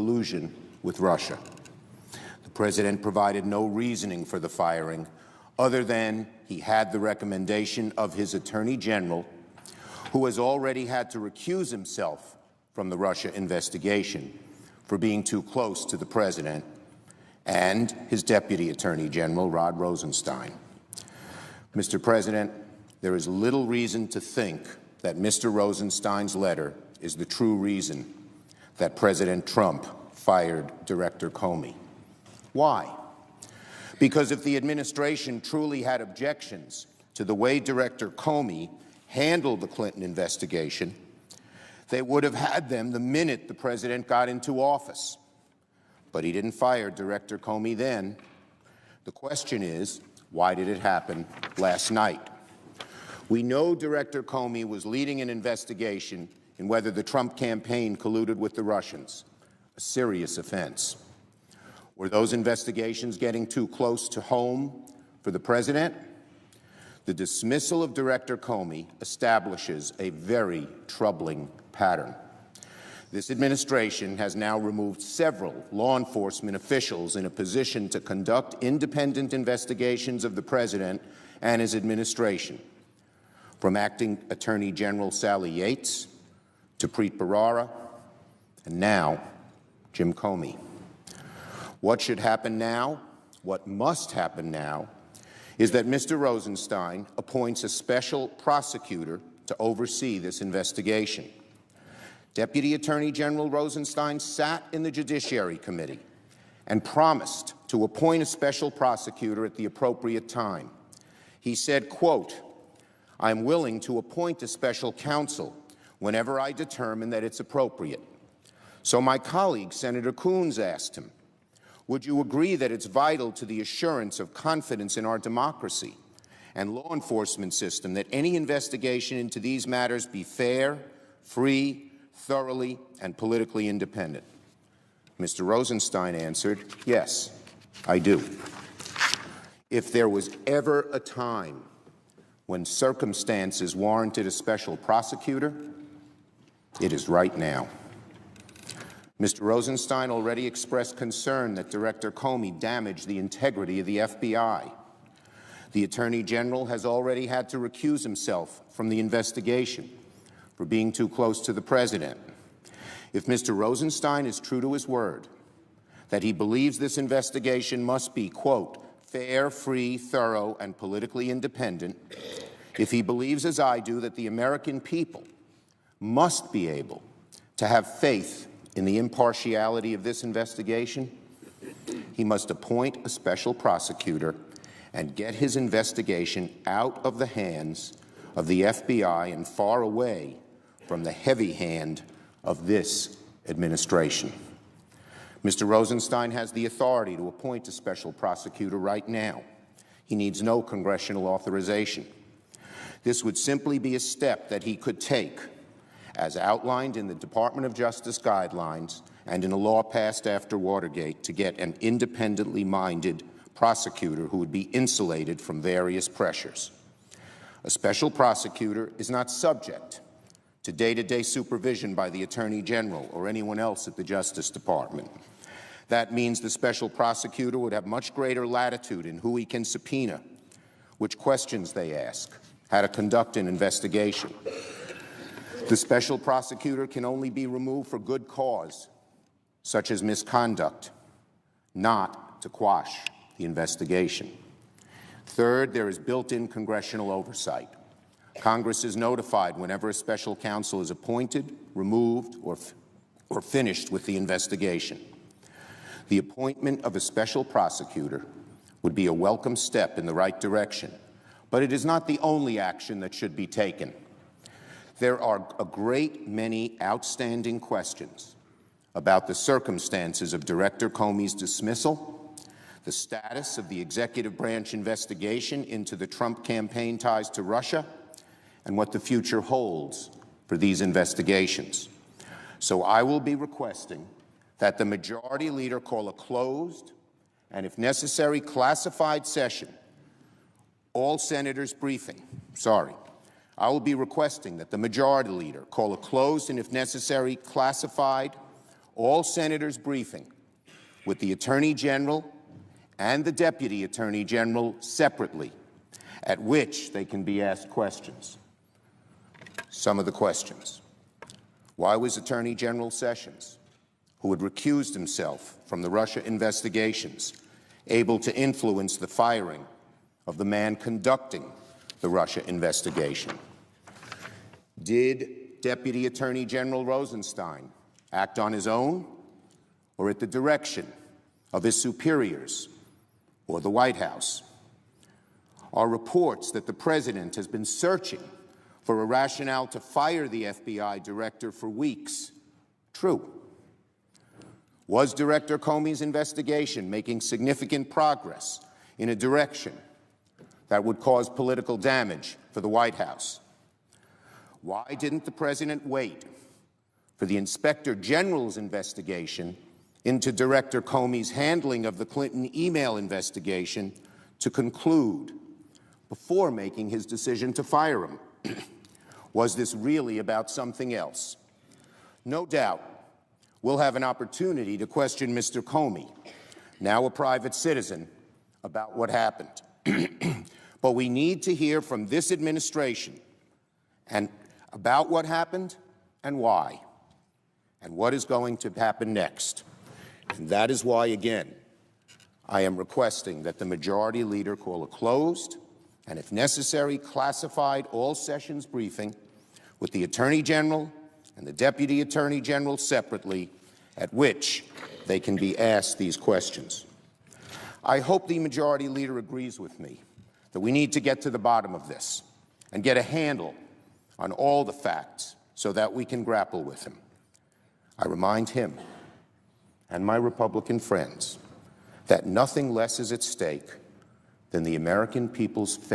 collusion with Russia. The President provided no reasoning for the firing other than he had the recommendation of his Attorney General, who has already had to recuse himself from the Russia investigation for being too close to the President, and his Deputy Attorney General, Rod Rosenstein. Mr. President, there is little reason to think that Mr. Rosenstein's letter is the true reason that President Trump fired Director Comey. Why? Because if the administration truly had objections to the way Director Comey handled the Clinton investigation, they would have had them the minute the President got into office. But he didn't fire Director Comey then. The question is, why did it happen last night? We know Director Comey was leading an investigation in whether the Trump campaign colluded with the Russians, a serious offense. Were those investigations getting too close to home for the President? The dismissal of Director Comey establishes a very troubling pattern. This administration has now removed several law enforcement officials in a position to conduct independent investigations of the President and his administration, from Acting Attorney General Sally Yates to Preet Bharara, and now Jim Comey. What should happen now, what must happen now, is that Mr. Rosenstein appoints a special prosecutor to oversee this investigation. Deputy Attorney General Rosenstein sat in the Judiciary Committee and promised to appoint a special prosecutor at the appropriate time. He said, quote, "I'm willing to appoint a special counsel whenever I determine that it's appropriate." So my colleague, Senator Coons, asked him, would you agree that it's vital to the assurance of confidence in our democracy and law enforcement system that any investigation into these matters be fair, free, thoroughly, and politically independent? Mr. Rosenstein answered, yes, I do. If there was ever a time when circumstances warranted a special prosecutor, it is right now. Mr. Rosenstein already expressed concern that Director Comey damaged the integrity of the FBI. The Attorney General has already had to recuse himself from the investigation for being too close to the President. If Mr. Rosenstein is true to his word, that he believes this investigation must be, quote, fair, free, thorough, and politically independent, if he believes, as I do, that the American people must be able to have faith in the impartiality of this investigation, he must appoint a special prosecutor and get his investigation out of the hands of the FBI and far away from the heavy hand of this administration. Mr. Rosenstein has the authority to appoint a special prosecutor right now. He needs no congressional authorization. This would simply be a step that he could take, as outlined in the Department of Justice guidelines and in a law passed after Watergate, to get an independently minded prosecutor who would be insulated from various pressures. A special prosecutor is not subject to day-to-day supervision by the Attorney General or anyone else at the Justice Department. That means the special prosecutor would have much greater latitude in who he can subpoena, which questions they ask, how to conduct an investigation. The special prosecutor can only be removed for good cause, such as misconduct, not to quash the investigation. Third, there is built-in congressional oversight. Congress is notified whenever a special counsel is appointed, removed, or finished with the investigation. The appointment of a special prosecutor would be a welcome step in the right direction, but it is not the only action that should be taken. There are a great many outstanding questions about the circumstances of Director Comey's dismissal, the status of the executive branch investigation into the Trump campaign ties to Russia, and what the future holds for these investigations. So I will be requesting that the Majority Leader call a closed and, if necessary, classified session, all senators briefing. I will be requesting that the Majority Leader call a closed and, if necessary, classified all senators briefing with the Attorney General and the Deputy Attorney General separately, at which they can be asked questions. Some of the questions. Why was Attorney General Sessions, who had recused himself from the Russia investigations, able to influence the firing of the man conducting the Russia investigation? Did Deputy Attorney General Rosenstein act on his own or at the direction of his superiors or the White House? Are reports that the President has been searching for a rationale to fire the FBI director for weeks true? Was Director Comey's investigation making significant progress in a direction that would cause political damage for the White House? Why didn't the President wait for the Inspector General's investigation into Director Comey's handling of the Clinton email investigation to conclude before making his decision to fire him? Was this really about something else? No doubt we'll have an opportunity to question Mr. Comey, now a private citizen, about what happened. But we need to hear from this administration and about what happened and why, and what is going to happen next. And that is why, again, I am requesting that the Majority Leader call a closed and, if necessary, classified all-sessions briefing with the Attorney General and the Deputy Attorney General separately, at which they can be asked these questions. I hope the Majority Leader agrees with me that we need to get to the bottom of this and get a handle on all the facts so that we can grapple with him. I remind him and my Republican friends that nothing less is at stake than the American people's faith